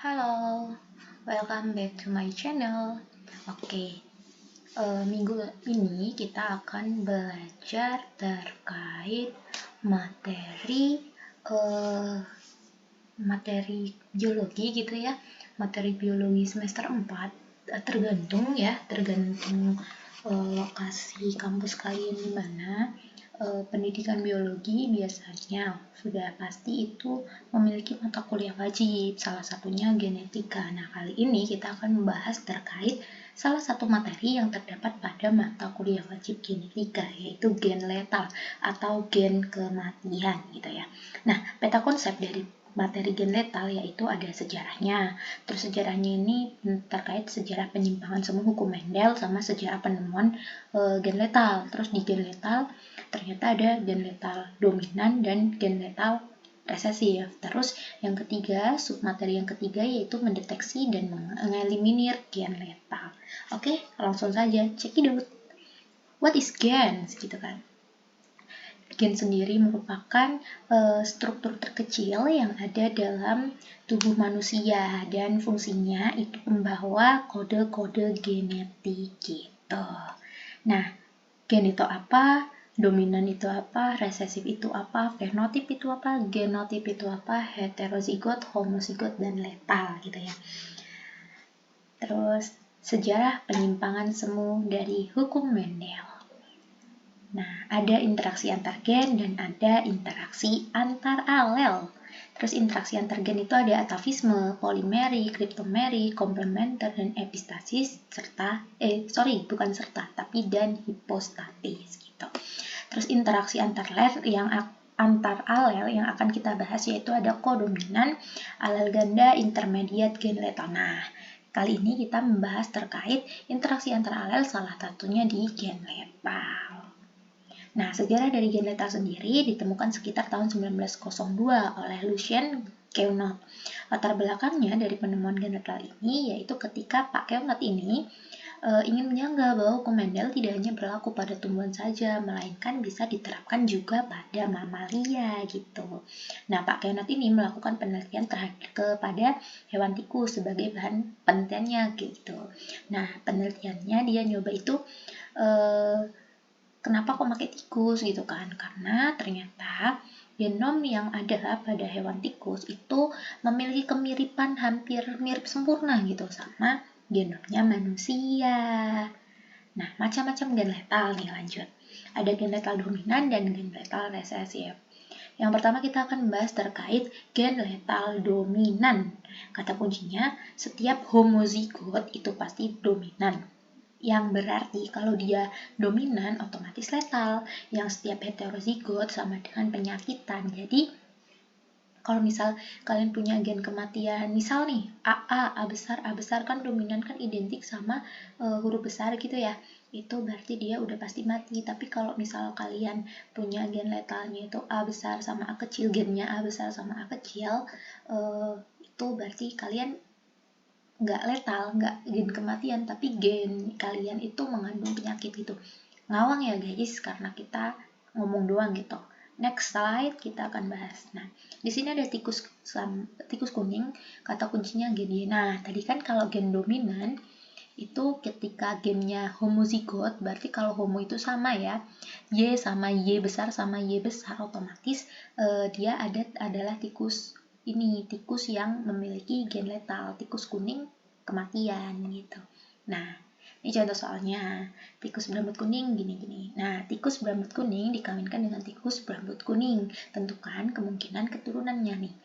Halo, welcome back to my channel. Oke, minggu ini kita akan belajar terkait materi materi biologi gitu ya. Materi biologi semester 4 tergantung lokasi kampus kalian di mana. Pendidikan biologi biasanya sudah pasti itu memiliki mata kuliah wajib, salah satunya genetika. Nah, kali ini kita akan membahas terkait salah satu materi yang terdapat pada mata kuliah wajib genetika, yaitu gen letal atau gen kematian gitu ya. Nah, peta konsep dari materi gen letal yaitu ada sejarahnya. Terus sejarahnya ini terkait sejarah penyimpangan semu hukum Mendel sama sejarah penemuan gen letal. Terus di gen letal ternyata ada gen letal dominan dan gen letal resesif. Terus yang ketiga, submateri yang ketiga yaitu mendeteksi dan mengeliminir gen letal. Oke, langsung saja check it out. What is gens gitu kan? Gen sendiri merupakan struktur terkecil yang ada dalam tubuh manusia dan fungsinya itu membawa kode-kode genetik gitu. Nah, gen itu apa? Dominan itu apa? Resesif itu apa? Fenotip itu apa? Genotip itu apa? Heterozigot, homozigot, dan letal gitu ya. Terus sejarah penyimpangan semu dari hukum Mendel. Nah, ada interaksi antar gen dan ada interaksi antar alel. Terus interaksi antar gen itu ada atavisme, polimeri, kriptomeri, komplementer, dan epistasis dan hipostatis gitu. Terus interaksi antar alel yang akan kita bahas yaitu ada kodominan, alel ganda, intermediate, gen letal. Nah, kali ini kita membahas terkait interaksi antar alel salah satunya di gen letal. Nah, sejarah dari gen letal sendiri ditemukan sekitar tahun 1902 oleh Lucien Cugnot. Latar belakangnya dari penemuan gen letal ini yaitu ketika Pak Cugnot ini ingin menyangga bahwa hukum Mendel tidak hanya berlaku pada tumbuhan saja, melainkan bisa diterapkan juga pada mamalia gitu. Nah, Pak Cugnot ini melakukan penelitian kepada hewan tikus sebagai bahan penelitiannya gitu. Nah, penelitiannya dia nyoba itu kenapa kok pakai tikus gitu kan? Karena ternyata genom yang ada pada hewan tikus itu memiliki kemiripan hampir mirip sempurna gitu sama genomnya manusia. Nah, macam-macam gen letal nih lanjut. Ada gen letal dominan dan gen letal resesif. Yang pertama kita akan membahas terkait gen letal dominan. Kata kuncinya, setiap homozigot itu pasti dominan. Yang berarti kalau dia dominan otomatis letal, yang setiap heterozigot sama dengan penyakitan. Jadi kalau misal kalian punya gen kematian, misal nih A besar kan dominan kan identik sama huruf besar gitu ya, itu berarti dia udah pasti mati. Tapi kalau misal kalian punya gen letalnya itu A besar sama A kecil, gennya A besar sama A kecil, itu berarti kalian nggak letal, nggak gen kematian, tapi gen kalian itu mengandung penyakit gitu. Ngawang ya guys, karena kita ngomong doang gitu. Next slide kita akan bahas. Nah, di sini ada tikus kuning, kata kuncinya gen Y. Nah, tadi kan kalau gen dominan itu ketika gennya homozigot, berarti kalau homo itu sama ya, Y sama Y besar sama Y besar, otomatis dia adalah tikus yang memiliki gen letal, tikus kuning kematian gitu. Nah, ini contoh soalnya, tikus berambut kuning gini-gini. Nah, tikus berambut kuning dikawinkan dengan tikus berambut kuning. Tentukan kemungkinan keturunannya nih.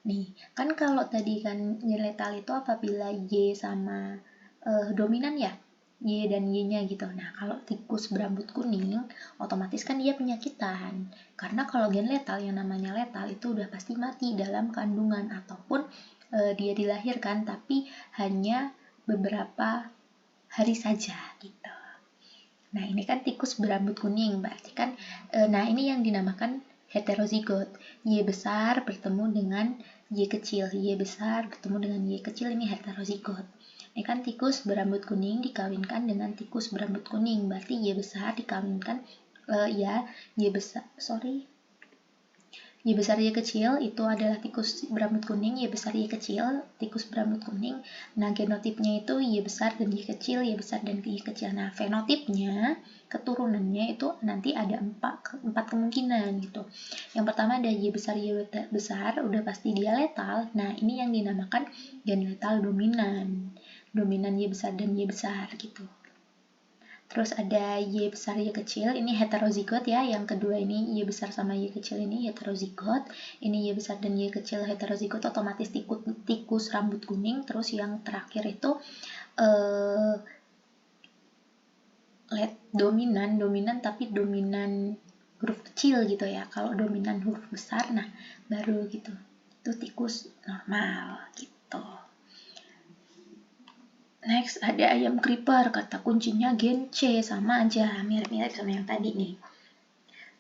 Nih, kan kalau tadi kan gen letal itu apabila Y sama dominan ya, Y dan Y-nya gitu. Nah, kalau tikus berambut kuning, otomatis kan dia penyakitan. Karena kalau gen letal, yang namanya letal itu udah pasti mati dalam kandungan ataupun dia dilahirkan, tapi hanya beberapa hari saja gitu. Nah, ini kan tikus berambut kuning, berarti kan, nah ini yang dinamakan heterozigot. Y besar bertemu dengan Y kecil, Y besar bertemu dengan Y kecil, ini heterozigot. Ini kan tikus berambut kuning dikawinkan dengan tikus berambut kuning, berarti Y besar dikawinkan Y Y besar Y kecil itu adalah tikus berambut kuning, Y besar Y kecil, tikus berambut kuning. Nah, genotipnya itu Y besar dan Y kecil, Y besar dan Y kecil. Nah, fenotipnya, keturunannya itu nanti ada empat kemungkinan gitu. Yang pertama ada Y besar, Y besar, udah pasti dia letal. Nah, ini yang dinamakan gen letal dominan. Dominan Y besar dan Y besar gitu. Terus ada Y besar Y kecil, ini heterozigot ya. Yang kedua ini Y besar sama Y kecil ini heterozigot. Ini Y besar dan Y kecil heterozigot, otomatis tikus rambut kuning. Terus yang terakhir itu dominan tapi dominan huruf kecil gitu ya. Kalau dominan huruf besar, nah baru gitu. Itu tikus normal gitu. Next ada ayam creeper, kata kuncinya gen C, sama aja, mirip-mirip sama yang tadi nih.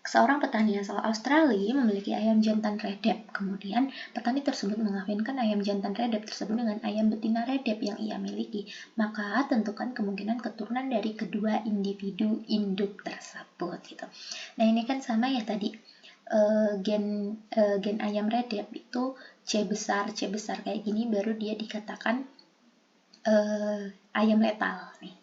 Seorang petani asal Australia memiliki ayam jantan redep. Kemudian petani tersebut mengawinkan ayam jantan redep tersebut dengan ayam betina redep yang ia miliki. Maka tentukan kemungkinan keturunan dari kedua individu induk tersebut gitu. Nah, ini kan sama ya tadi. Gen ayam redep itu C besar kayak gini, baru dia dikatakan ayam letal nih.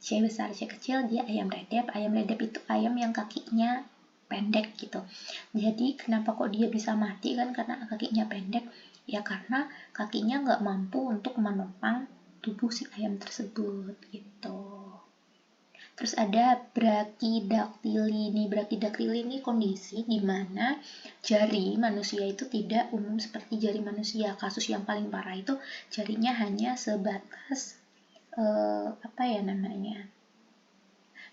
C besar, C kecil, dia ayam redep. Ayam redep itu ayam yang kakinya pendek gitu. Jadi kenapa kok dia bisa mati kan? Karena kakinya pendek. Ya karena kakinya nggak mampu untuk menopang tubuh si ayam tersebut gitu. Terus ada brachidaktili. Nih, brachidaktili ini kondisi di mana jari manusia itu tidak umum seperti jari manusia. Kasus yang paling parah itu jarinya hanya sebatas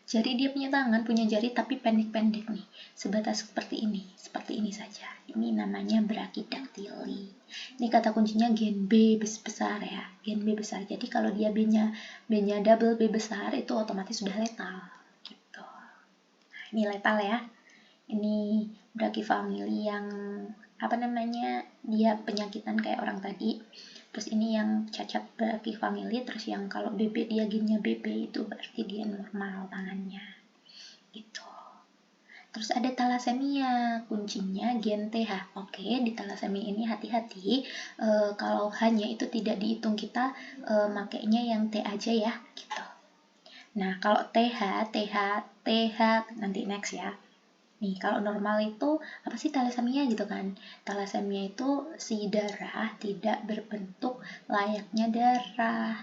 jari, dia punya tangan, punya jari tapi pendek-pendek nih, sebatas seperti ini saja. Ini namanya brachidaktili. Ini kata kuncinya gen B besar ya, gen B besar. Jadi kalau dia B-nya double B besar, itu otomatis sudah letal gitu. Nah, ini letal ya. Ini brachifamily yang dia penyakitan kayak orang tadi. Terus ini yang cacat brachifamily, terus yang kalau BB dia gennya BB itu berarti dia normal tangannya gitu. Terus ada thalassemia, kuncinya gen TH. Oke, di thalassemia ini hati-hati, kalau hanya itu tidak dihitung, kita makainya yang T aja ya gitu. Nah, kalau TH nanti next ya. Nih, kalau normal itu apa sih thalassemia gitu kan? Thalassemia itu si darah tidak berbentuk layaknya darah.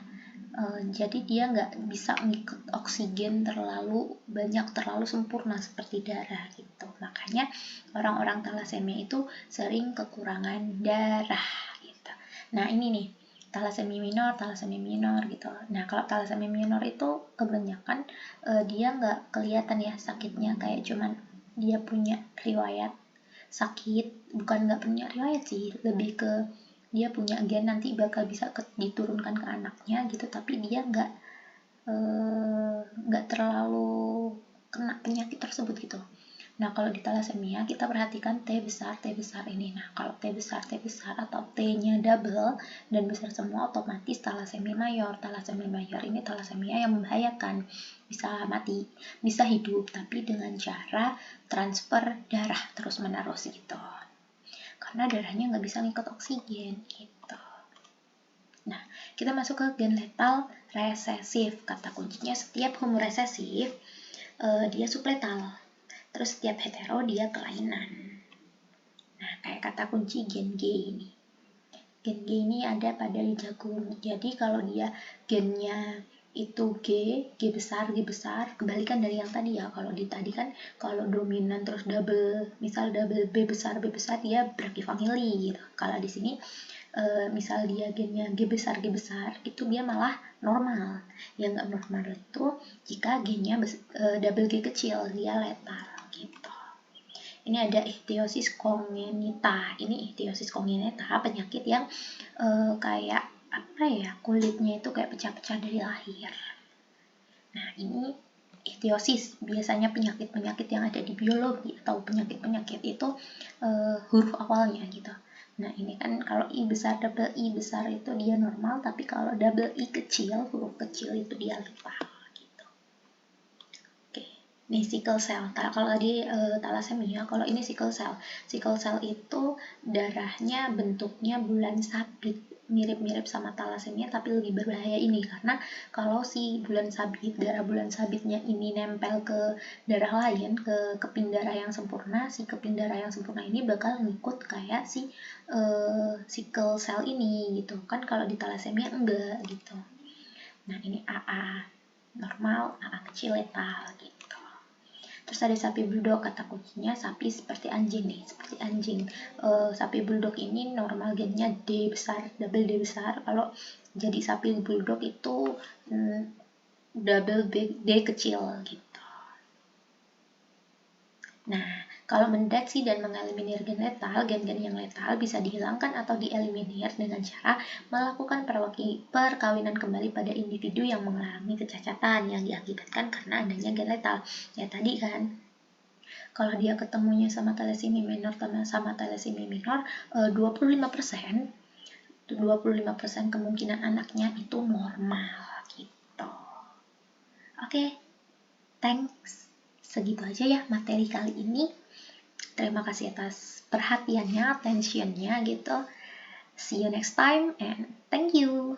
Jadi dia nggak bisa ngikut oksigen terlalu banyak, terlalu sempurna seperti darah gitu. Makanya orang-orang thalassemia itu sering kekurangan darah gitu. Nah, ini nih, thalassemia minor gitu. Nah, kalau thalassemia minor itu kebanyakan dia nggak kelihatan ya sakitnya, kayak cuman dia punya riwayat sakit, bukan nggak punya riwayat sih, lebih ke dia punya gen nanti bakal bisa diturunkan ke anaknya gitu, tapi dia nggak terlalu kena penyakit tersebut gitu. Nah, kalau di thalassemia kita perhatikan T besar ini. Nah, kalau T besar atau T-nya double dan besar semua, otomatis thalassemia mayor. Thalassemia mayor ini thalassemia yang membahayakan, bisa mati, bisa hidup, tapi dengan cara transfer darah terus-menerus gitu. Karena darahnya nggak bisa ngikut oksigen gitu. Nah, kita masuk ke gen letal resesif. Kata kuncinya setiap homo resesif dia subletal. Terus setiap hetero dia kelainan. Nah, kayak kata kunci gen G ini. Gen G ini ada pada jagung. Jadi kalau dia gennya itu G besar, kebalikan dari yang tadi ya. Kalau di tadi kan kalau dominan terus double, misal double B besar dia brachifamily gitu. Kalau di sini misal dia gennya G besar, itu dia malah normal. Yang nggak normal itu jika gennya double G kecil, dia letal gitu. Ini ada ichthyosis congenita. Ini ichthyosis congenita, penyakit yang kayak kulitnya itu kayak pecah-pecah dari lahir. Nah, ini ichthyosis, biasanya penyakit-penyakit yang ada di biologi atau penyakit-penyakit itu huruf awalnya gitu. Nah, ini kan kalau I besar, double I besar itu dia normal, tapi kalau double I kecil, huruf kecil itu dia letal gitu. Oke. Nih sickle cell, kalau tadi thalassemia, kalau ini sickle cell. Sickle cell itu darahnya bentuknya bulan sabit, mirip-mirip sama thalassemia tapi lebih berbahaya ini karena kalau si bulan sabit, darah bulan sabitnya ini nempel ke darah lain, ke keping darah yang sempurna, si keping darah yang sempurna ini bakal ngikut kayak si sickle cell ini gitu kan. Kalau di thalassemia enggak gitu. Nah ini AA normal, AA kecil letal gitu. Terus ada sapi bulldog, kata kuncinya sapi seperti anjing nih, seperti anjing. Sapi bulldog ini normal gennya D besar, double D besar. Kalau jadi sapi bulldog itu double D kecil gitu. Nah, kalau mendeteksi dan mengeliminir gen letal, gen-gen yang letal bisa dihilangkan atau dieliminir dengan cara melakukan perkawinan kembali pada individu yang mengalami kecacatan yang diakibatkan karena adanya gen letal. Ya tadi kan, kalau dia ketemunya sama thalassemia minor sama thalassemia minor, 25% kemungkinan anaknya itu normal gitu. Oke, thanks. Segitu aja ya materi kali ini. Terima kasih atas perhatiannya, attentionnya gitu. See you next time and thank you.